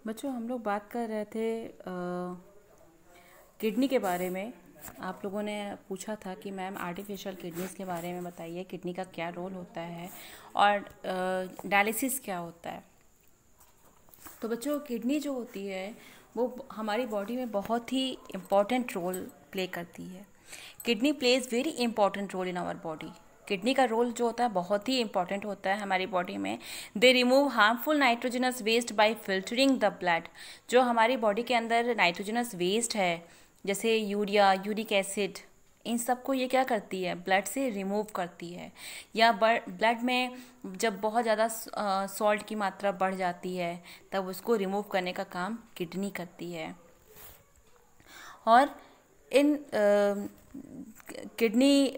बच्चों हम लोग बात कर रहे थे किडनी के बारे में। आप लोगों ने पूछा था कि मैम आर्टिफिशियल किडनीज़ के बारे में बताइए, किडनी का क्या रोल होता है और डायलिसिस क्या होता है। तो बच्चों किडनी जो होती है वो हमारी बॉडी में बहुत ही इम्पॉर्टेंट रोल प्ले करती है। Kidney plays very important role in our body. Kidney का रोल जो होता है बहुत ही इंपॉर्टेंट होता है हमारी बॉडी में। They remove harmful nitrogenous waste by filtering the blood. जो हमारी बॉडी के अंदर नाइट्रोजनस वेस्ट है जैसे यूरिया, यूरिक एसिड, इन सबको ये क्या करती है, ब्लड से रिमूव करती है। या ब्लड में जब बहुत ज़्यादा सॉल्ट की मात्रा बढ़ जाती है तब उसको रिमूव करने का काम किडनी करती है। और इन किडनी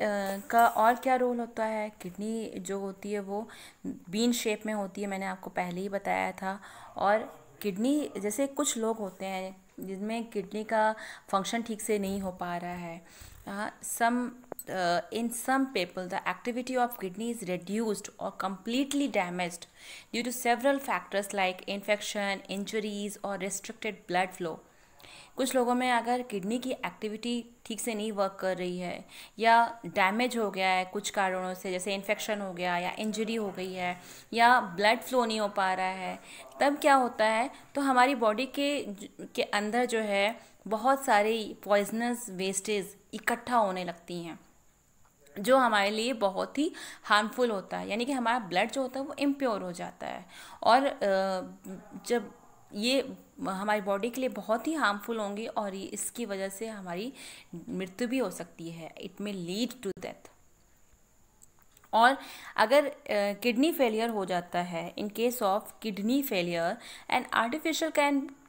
का और क्या रोल होता है। किडनी जो होती है वो बीन शेप में होती है, मैंने आपको पहले ही बताया था। और किडनी जैसे कुछ लोग होते हैं जिनमें किडनी का फंक्शन ठीक से नहीं हो पा रहा है। In some people the activity of kidney is reduced or completely damaged due to several factors like infection, injuries or restricted blood flow. कुछ लोगों में अगर किडनी की एक्टिविटी ठीक से नहीं वर्क कर रही है या डैमेज हो गया है कुछ कारणों से, जैसे इन्फेक्शन हो गया या इंजरी हो गई है या ब्लड फ्लो नहीं हो पा रहा है, तब क्या होता है तो हमारी बॉडी के अंदर जो है बहुत सारी पॉइजनस वेस्टेज इकट्ठा होने लगती हैं जो हमारे लिए बहुत ही हार्मफुल होता है। यानी कि हमारा ब्लड जो होता है वो इम्प्योर हो जाता है और जब ये हमारी बॉडी के लिए बहुत ही हार्मफुल होंगी और इसकी वजह से हमारी मृत्यु भी हो सकती है। It may lead to death. और अगर किडनी फेलियर हो जाता है, in case of kidney failure and artificial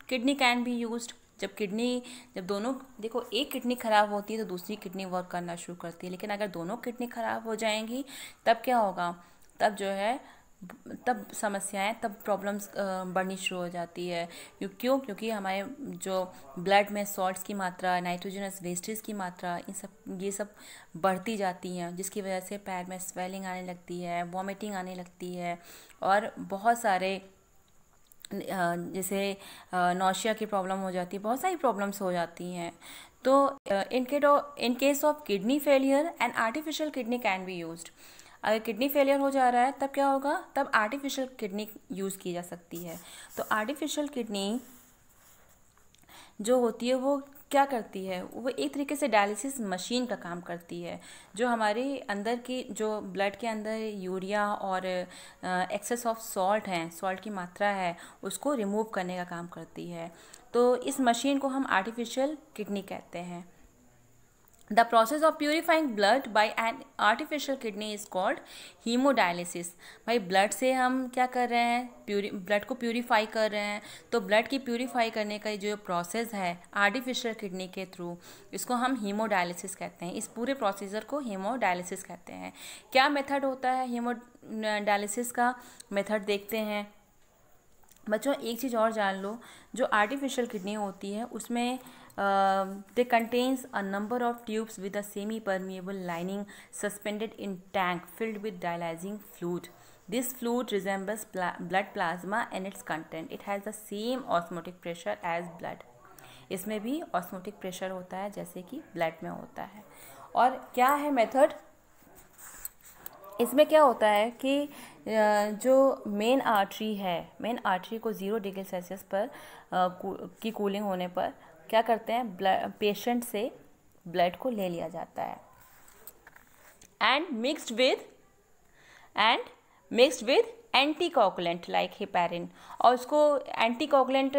kidney can be used. जब दोनों देखो, एक किडनी खराब होती है तो दूसरी किडनी वर्क करना शुरू करती है, लेकिन अगर दोनों किडनी खराब हो जाएंगी तब क्या होगा, तब जो है तब समस्याएं, तब प्रॉब्लम्स बढ़नी शुरू हो जाती है। क्योंकि हमारे जो ब्लड में सॉल्ट्स की मात्रा, नाइट्रोजनस वेस्टेज की मात्रा, ये सब बढ़ती जाती हैं, जिसकी वजह से पैर में स्वेलिंग आने लगती है, वॉमिटिंग आने लगती है और बहुत सारे जैसे नौशिया की प्रॉब्लम हो जाती है, बहुत सारी प्रॉब्लम्स हो जाती हैं। तो इन case of kidney failure and artificial kidney can be used. अगर किडनी फेलियर हो जा रहा है तब क्या होगा, तब आर्टिफिशियल किडनी यूज़ की जा सकती है। तो आर्टिफिशियल किडनी जो होती है वो क्या करती है, वो एक तरीके से डायलिसिस मशीन का काम करती है। जो हमारे अंदर की जो ब्लड के अंदर यूरिया और एक्सेस ऑफ सॉल्ट हैं, सॉल्ट की मात्रा है, उसको रिमूव करने का काम करती है। तो इस मशीन को हम आर्टिफिशियल किडनी कहते हैं। The process of purifying blood by an artificial kidney is called hemodialysis। भाई ब्लड से हम क्या कर रहे हैं, ब्लड को प्यूरीफाई कर रहे हैं। तो ब्लड की प्यूरीफाई करने का जो प्रोसेस है आर्टिफिशियल किडनी के थ्रू, इसको हम हीमोडायलिसिस कहते हैं। इस पूरे प्रोसीजर को हीमोडायलिसिस कहते हैं। क्या मेथड होता है हीमोडायलिसिस का, मेथड देखते हैं। बच्चों एक चीज़ और जान लो, जो आर्टिफिशियल किडनी होती है उसमें they contains a number of tubes with a semi-permeable lining suspended in tank filled with dialysing fluid. This fluid resembles blood plasma in its content. It has the same osmotic pressure as blood. इसमें भी osmotic pressure होता है जैसे कि blood में होता है। और क्या है मेथड, इसमें क्या होता है कि जो मेन आर्टरी है, मेन आर्टरी को 0 डिग्री सेल्सियस पर की कूलिंग होने पर क्या करते हैं, पेशेंट से ब्लड को ले लिया जाता है and mixed with anticoagulant like heparin, और उसको एंटीकोगुलेंट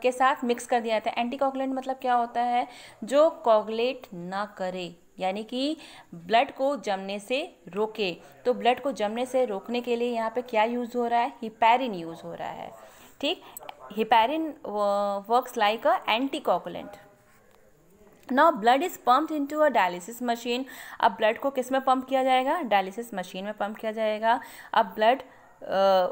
के साथ मिक्स कर दिया जाता है। एंटीकोगुलेंट मतलब क्या होता है, जो कोगुलेट ना करे, यानी कि ब्लड को जमने से रोके। तो ब्लड को जमने से रोकने के लिए यहाँ पे क्या यूज़ हो रहा है, हेपेरिन यूज़ हो रहा है। ठीक, heparin works like a anticoagulant. Now blood is pumped into a dialysis machine. अब ब्लड को किस में पंप किया जाएगा, डायलिसिस मशीन में पंप किया जाएगा। अब ब्लड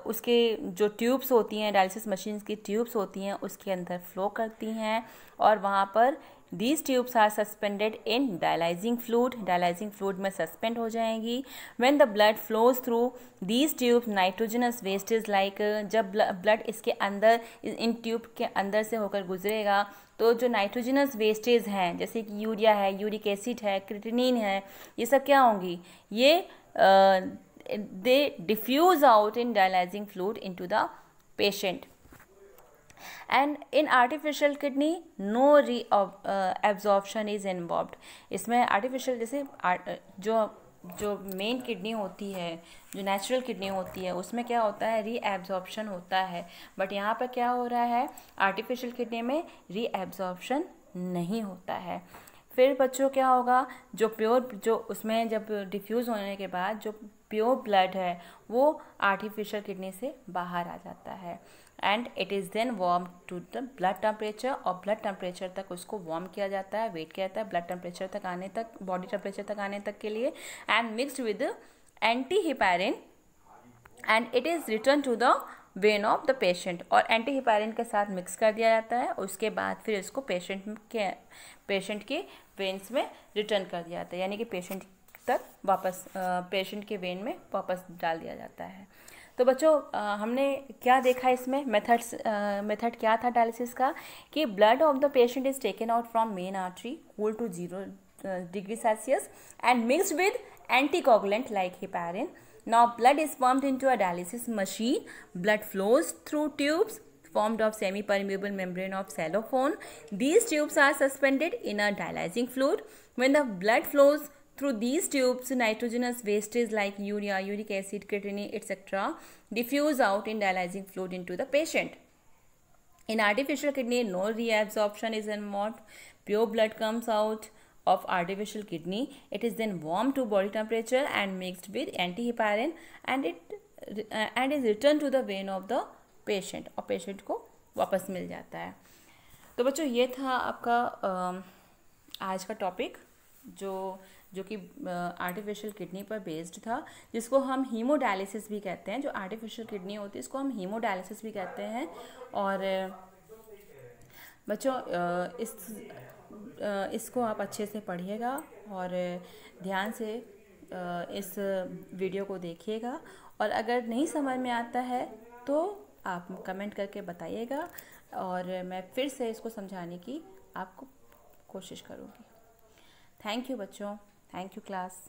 उसके जो ट्यूब्स होती हैं, डायलिसिस मशीन की ट्यूब्स होती हैं, उसके अंदर फ्लो करती हैं और वहाँ पर these tubes are suspended in dialysing fluid, dialysing fluid में सस्पेंड हो जाएंगी। When the blood flows through these tube nitrogenous wastage like, जब ब्लड इसके अंदर इन ट्यूब के अंदर से होकर गुजरेगा तो जो नाइट्रोजनस वेस्टेज हैं जैसे कि यूरिया है, यूरिक एसिड है, क्रिएटिनिन है, ये सब क्या होंगी, ये they diffuse out in dialyzing fluid into the patient. And in artificial kidney no reabsorption is involved. इसमें artificial जैसे जो मेन किडनी होती है, जो नेचुरल किडनी होती है, उसमें क्या होता है, रीएब्जॉर्प्शन होता है। बट यहाँ पर क्या हो रहा है, आर्टिफिशियल किडनी में रीएब्जॉर्प्शन नहीं होता है। फिर बच्चों क्या होगा, जो प्योर, जो उसमें जब डिफ्यूज़ होने के बाद जो प्योर ब्लड है वो आर्टिफिशियल किडनी से बाहर आ जाता है and it is then warm to the blood temperature, और ब्लड टेम्परेचर तक उसको वार्म किया जाता है, वेट किया जाता है ब्लड टेम्परेचर तक आने तक, बॉडी टेम्परेचर तक आने तक के लिए, and mixed with anti heparin and it is return to the vein of the patient, और एंटी हिपैरिन के साथ मिक्स कर दिया जाता है। उसके बाद फिर इसको पेशेंट के वेन्स में रिटर्न कर दिया जाता है, यानी कि पेशेंट तक वापस पेशेंट के वेन में वापस डाल दिया जाता है। तो बच्चों हमने क्या देखा इसमें, मेथड क्या था डायलिसिस का, कि blood of the patient is taken out from main artery cool to 0 degree Celsius and mixed with anticoagulant like heparin. Now blood is pumped into a dialysis machine. Blood flows through tubes formed of semi-permeable membrane of cellophane. These tubes are suspended in a dialyzing fluid. When the blood flows through these tubes, nitrogenous wastes like urea, uric acid, creatinine, etc. diffuse out in dialyzing fluid into the patient. In artificial kidney, no reabsorption is involved. Pure blood comes out of artificial kidney. It is then warmed to body temperature and mixed with antiheparin and is returned to the vein of the patient, और patient को वापस मिल जाता है। तो बच्चों ये था आपका आज का टॉपिक जो कि आर्टिफिशियल किडनी पर बेस्ड था, जिसको हम हीमोडायलिसिस भी कहते हैं। जो आर्टिफिशियल किडनी होती है इसको हम हीमोडायलिसिस भी कहते हैं। और बच्चों इसको आप अच्छे से पढ़िएगा और ध्यान से इस वीडियो को देखिएगा, और अगर नहीं समझ में आता है तो आप कमेंट करके बताइएगा और मैं फिर से इसको समझाने की आपको कोशिश करूँगी। थैंक यू बच्चों, थैंक यू क्लास।